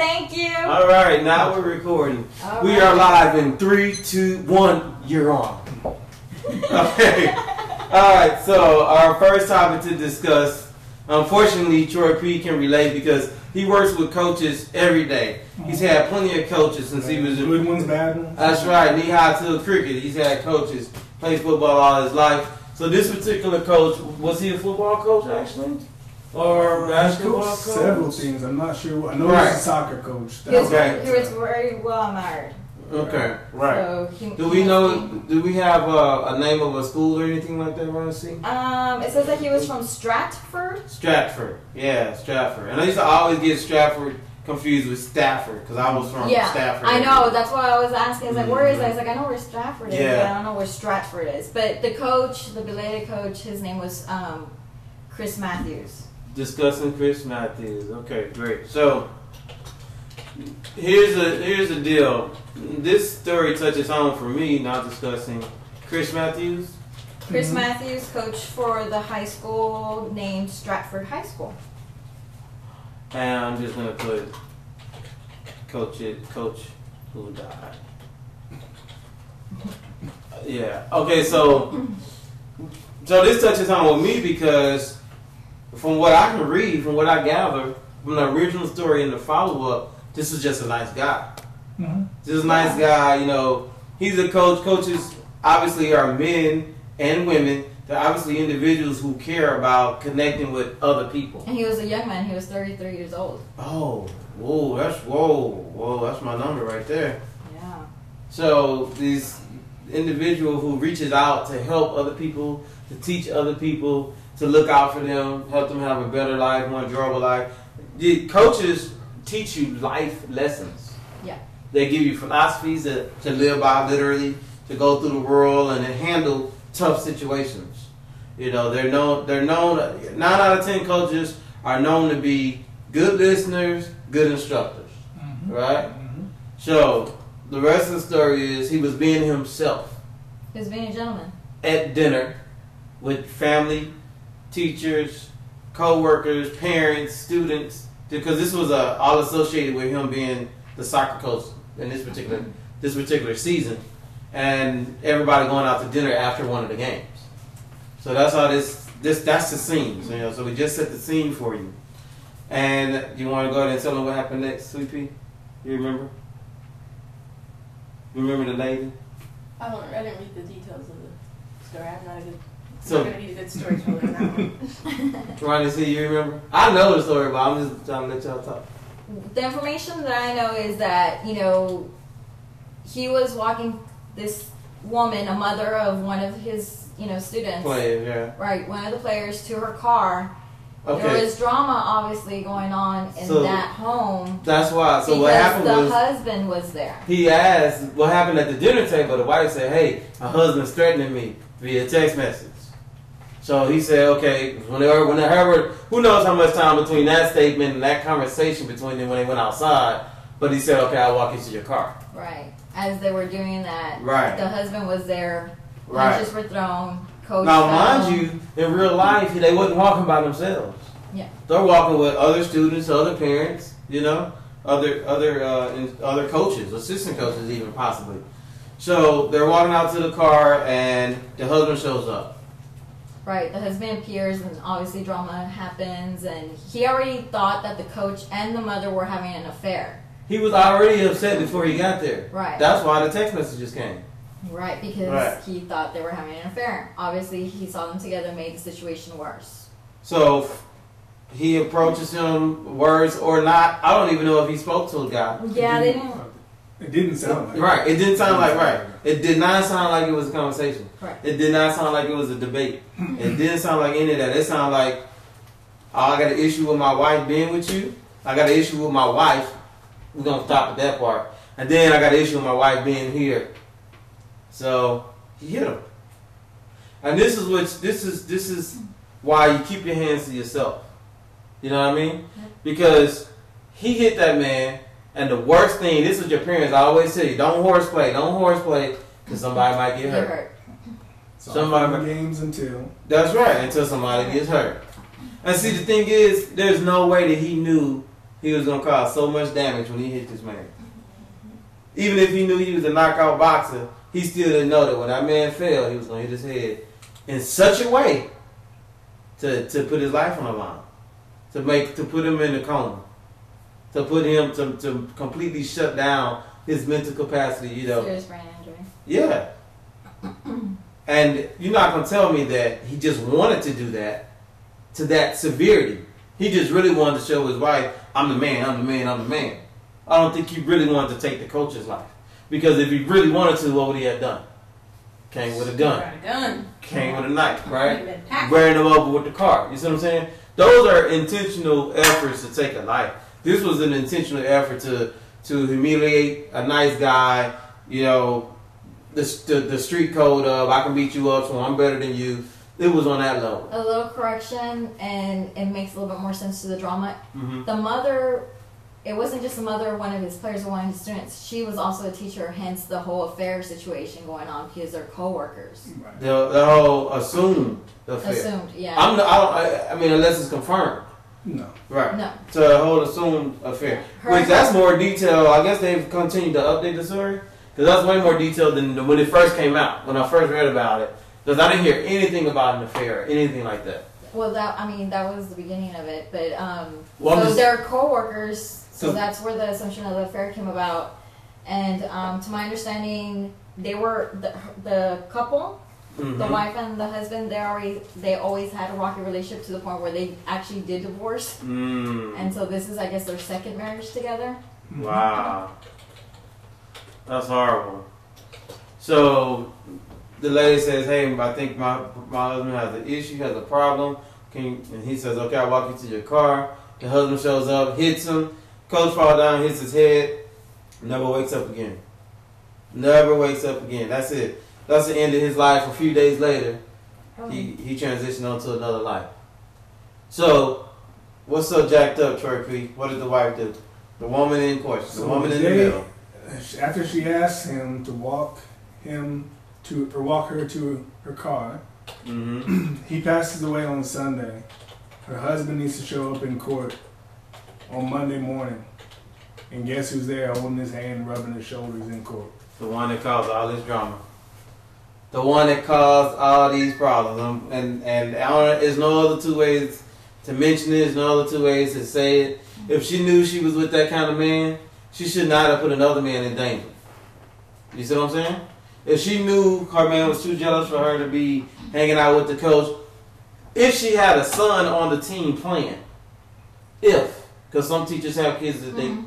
Thank you. All right, now we're recording. We are live in 3, 2, 1. You're on. Okay. All right. So our first topic to discuss. Unfortunately, Troy P can relate because he works with coaches every day. He's had plenty of coaches since he was good ones, bad ones. That's right. Knee high to cricket. He's had coaches, played football all his life. So this particular coach, was he a football coach actually? Or basketball coach? Several things. I'm not sure. I know Right. he's a soccer coach. He was very well married. Okay, right. So Do we have a name of a school or anything like that, Ron-C? It says that he was from Stratford. Stratford. Yeah, Stratford. And I used to always get Stratford confused with Stafford because I was from Stafford. I know. That's why I was asking. I was like, where is that? I was like, I know where Stratford is, Yeah. but I don't know where Stratford is. But the coach, the belated coach, his name was Chris Matthews. Discussing Chris Matthews. Okay, great. So here's the deal. This story touches home for me, not discussing Chris Matthews. Chris Matthews coached for the high school named Stratford High School. And I'm just gonna put coach who died. Yeah. Okay. So this touches home with me because from what I can read, from what I gather from the original story and the follow up, this is just a nice guy. This is a nice guy. You know, he's a coach. Coaches obviously are men and women. They're obviously individuals who care about connecting with other people. And he was a young man. He was 33 years old. Oh, that's my number right there. Yeah. So this individual who reaches out to help other people, to teach other people, to look out for them, help them have a better life, more enjoyable life. The coaches teach you life lessons. Yeah. They give you philosophies to live by, literally, to go through the world and to handle tough situations. You know, they're known. 9 out of 10 coaches are known to be good listeners, good instructors, right? So the rest of the story is he was being himself. He was being a gentleman At dinner with family, teachers, co-workers, parents, students, because this was all associated with him being the soccer coach in this particular season, and everybody going out to dinner after one of the games. So that's how that's the scene. So, you know, so we just set the scene for you. And you want to go ahead and tell them what happened next, Sweet Pea? You remember? You remember the lady? I didn't read the details of the story. I'm not a good. So, I'm not going to be a good storyteller in that one. Trying to see, you remember? I know the story, but I'm just trying to let y'all talk. The information that I know is that, you know, he was walking this woman, a mother of one of his, you know, students. Players, yeah. Right, one of the players to her car. Okay. There was drama obviously going on in that home. That's why. So what happened was the husband was there. He asked what happened at the dinner table. The wife said, "Hey, my husband's threatening me via text message." So he said, "Okay." Whenever, who knows how much time between that statement and that conversation between them when they went outside? But he said, "Okay, I'll walk you to your car." Right. As they were doing that, right. The husband was there. Right. Punches were thrown. Coach now, fell. mind you, in real life, they wasn't walking by themselves. Yeah. They're walking with other students, other parents, you know, other coaches, assistant coaches, even possibly. So they're walking out to the car, and the husband shows up. Right. The husband appears, and obviously drama happens, and he already thought that the coach and the mother were having an affair. He was already upset before he got there. Right. That's why the text messages came. Right, because he thought they were having an affair. Obviously, he saw them together, made the situation worse. So he approaches him, words or not. I don't even know if he spoke to the guy. Yeah, they didn't. It didn't sound like right. It didn't sound like It did not sound like it was a conversation. Correct. It did not sound like it was a debate. It didn't sound like any of that. It sounded like, oh, I got an issue with my wife being with you. I got an issue with my wife. We're gonna stop at that part. And then I got an issue with my wife being here. So he hit him. And this is why you keep your hands to yourself. You know what I mean? Because he hit that man, and the worst thing, this is your parents always tell you, don't horseplay, because somebody might get hurt. Somebody games until. That's right, until somebody gets hurt. And see, the thing is, there's no way that he knew he was gonna cause so much damage when he hit this man. Even if he knew he was a knockout boxer, he still didn't know that when that man fell, he was gonna hit his head in such a way to put his life on the line, to put him in the coma, to put him to completely shut down his mental capacity. You know. Serious brain injury. Yeah. And you're not gonna tell me that he just wanted to do that to that severity. He just really wanted to show his wife, I'm the man, I'm the man, I'm the man. I don't think he really wanted to take the coach's life. Because if he really wanted to, what would he have done? Came with a gun. Came with a knife, right? Wearing him over with the car. You see what I'm saying? Those are intentional efforts to take a life. This was an intentional effort to humiliate a nice guy, you know, the street code of I can beat you up, so I'm better than you. It was on that level. A little correction, and it makes a little bit more sense to the drama. Mm-hmm. The mother, it wasn't just the mother of one of his players or one of his students. She was also a teacher, hence the whole affair situation going on because they're co-workers. Right. The whole assumed affair. Assumed, yeah. I mean, unless it's confirmed. No. Right. No. So the whole assumed affair. Which that's more detail. I guess they've continued to update the story. Because that's way more detailed than when it first came out. When I first read about it. Because I didn't hear anything about an affair or anything like that. Well, that was the beginning of it. But, Well, so they're co-workers. So So- that's where the assumption of the affair came about. And to my understanding, they were the couple. Mm-hmm. The wife and the husband, they always had a rocky relationship to the point where they actually did divorce. Mm. And so this is, I guess, their second marriage together. Wow. That's horrible. So the lady says, hey, I think my husband has an issue, has a problem. And he says, okay, I'll walk you to your car. The husband shows up, hits him. Coach falls down, hits his head. Never wakes up again. Never wakes up again. That's it. That's the end of his life. A few days later, he transitioned on to another life. So, what's so jacked up, Troy Creek? What did the wife do? The woman in question. The So woman in the middle. After she asked him to walk her to her car, Mm-hmm. he passes away on Sunday. Her husband needs to show up in court on Monday morning. And guess who's there holding his hand, rubbing his shoulders in court? The one that caused all this drama. The one that caused all these problems. And there's no other two ways to mention it. There's no other two ways to say it. If she knew she was with that kind of man, she should not have put another man in danger. You see what I'm saying? If she knew her man was too jealous for her to be hanging out with the coach, if she had a son on the team playing, because some teachers have kids that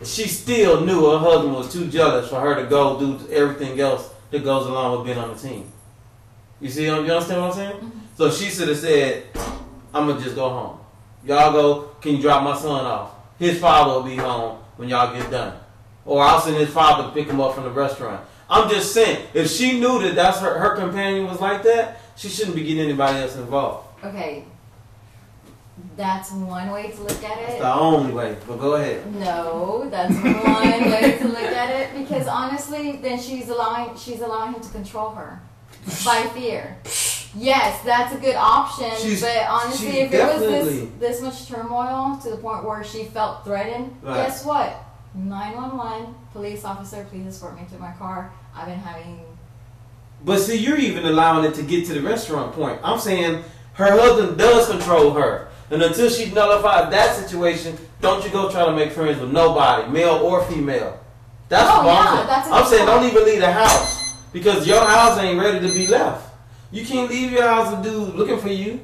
she still knew her husband was too jealous for her to go do everything else that goes along with being on the team. You see, you understand what I'm saying? Mm-hmm. So she should have said, I'm going to just go home. Y'all go, can you drop my son off? His father will be home when y'all get done. Or I'll send his father to pick him up from the restaurant. I'm just saying, if she knew that that's her companion was like that, she shouldn't be getting anybody else involved. Okay. That's one way to look at it. That's the only way, but go ahead. No, that's one way to look at it because honestly, then she's allowing him to control her by fear. Yes, that's a good option, but honestly, if it was this much turmoil to the point where she felt threatened, guess what? 911, police officer, please escort me to my car. I've been having. But see, you're even allowing it to get to the restaurant point. I'm saying her husband does control her. And until she nullifies that situation, don't you go try to make friends with nobody, male or female. That's what I'm saying. I'm saying don't even leave the house. Because your house ain't ready to be left. You can't leave your house and dude looking for you.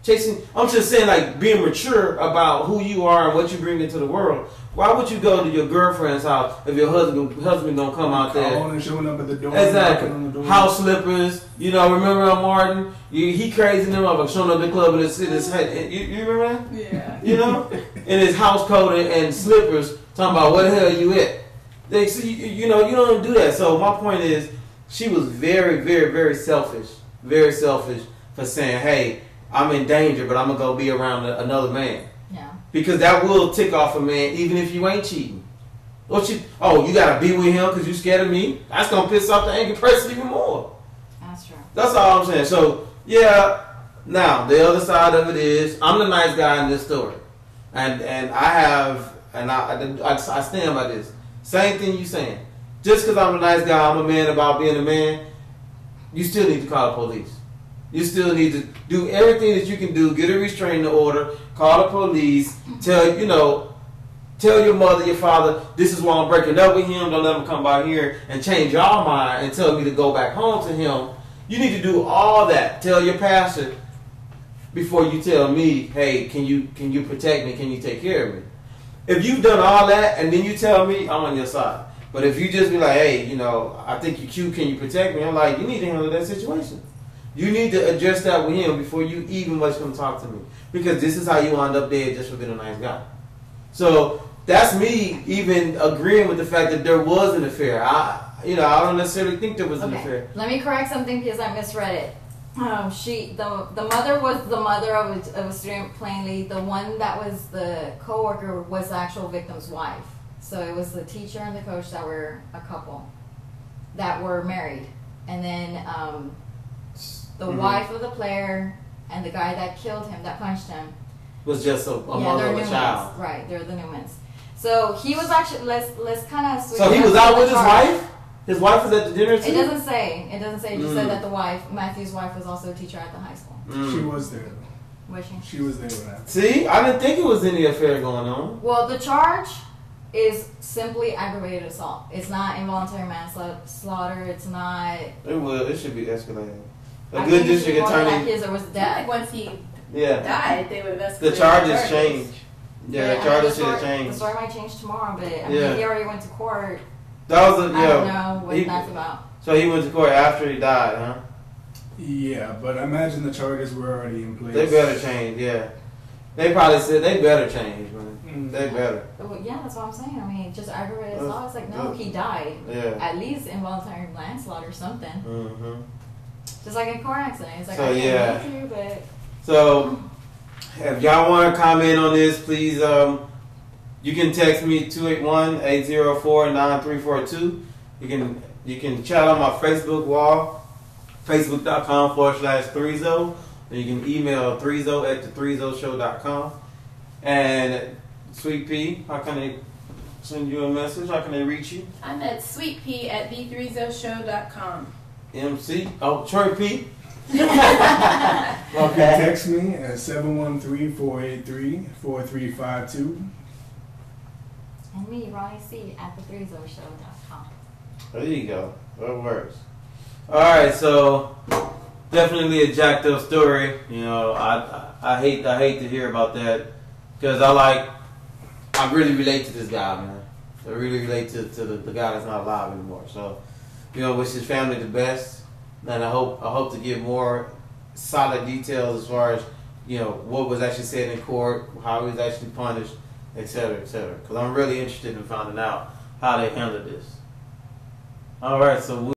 Chasing. I'm just saying, like, being mature about who you are and what you bring into the world. Why would you go to your girlfriend's house if your husband gonna come out there? And showing up at the door. Exactly. House slippers. You know, remember Martin? He crazy them up, showing up at the club in his head. You remember that? Yeah. You know, in his house coat and slippers, talking about where the hell you at? They see, you know, you don't do that. So my point is, she was very, very, very selfish for saying, "Hey, I'm in danger, but I'm gonna go be around another man." Yeah. Because that will tick off a man, even if you ain't cheating. You gotta be with him because you scared of me. That's gonna piss off the angry person even more. That's true. That's all I'm saying. So yeah. Now the other side of it is, I'm the nice guy in this story, And I stand by this. Same thing you saying. Just because I'm a nice guy, I'm a man about being a man, you still need to call the police. You still need to do everything that you can do. Get a restraining order. Call the police. Tell your mother, your father, this is why I'm breaking up with him. Don't let him come by here and change y'all mind and tell me to go back home to him. You need to do all that. Tell your pastor before you tell me, hey, can you protect me? Can you take care of me? If you've done all that and then you tell me, I'm on your side. But if you just be like, hey, I think you're cute, can you protect me? I'm like, you need to handle that situation. You need to address that with him before you even much come talk to me. Because this is how you wind up dead just for being a nice guy. So that's me even agreeing with the fact that there was an affair. I don't necessarily think there was an affair. Let me correct something because I misread it. The mother was the mother of a student plainly. The one that was the coworker was the actual victim's wife. So it was the teacher and the coach that were a couple that were married. And then the wife of the player and the guy that killed him, that punched him, was just a mother of a child. Right, they're the Newmans. So he was actually, let's kind of switch. So he was out with his wife? His wife was at the dinner too? It doesn't say. It just said that the wife, Matthew's wife, was also a teacher at the high school. She was there. Was she? She was there when that. See? I didn't think it was any affair going on. Well, the charge is simply aggravated assault. It's not involuntary manslaughter. It's not. It should be escalated. A I good think it should be district more than attorney. that, 'cause there was death. Like once he Yeah. died, they would have escalated The charges changed. Yeah, the I mean, charges the should have story- changed. The story might change tomorrow, but I Yeah. mean, he already went to court. That was I don't know what that's about. So he went to court after he died, huh? Yeah, but I imagine the charges were already in place. They better change, yeah. They probably said they better change, man. They better. Well, yeah, that's what I'm saying. I mean, just aggravated assault. It's like, no, he died. Yeah. At least involuntary manslaughter or something. Mm-hmm. Just like a car accident. It's like, So, I didn't yeah. mean to, but So, if y'all want to comment on this, please, you can text me 281-804-9342. You can chat on my Facebook wall, facebook.com/Threezo. And you can email threezo@the3zoshow.com. And Sweet Pea, how can they send you a message? How can they reach you? I'm at sweetpea@the3zoshow.com. MC, Troy P. You can text me at 713-483-4352. and me, Ronnie C, at the3zoshow.com. There you go. That works. All right, so definitely a jacked up story. I hate to hear about that because I really relate to this guy, man. I really relate to the guy that's not alive anymore. So, wish his family the best, and I hope to get more solid details as far as what was actually said in court, how he was actually punished, etc., etc. Because I'm really interested in finding out how they handled this. All right, so.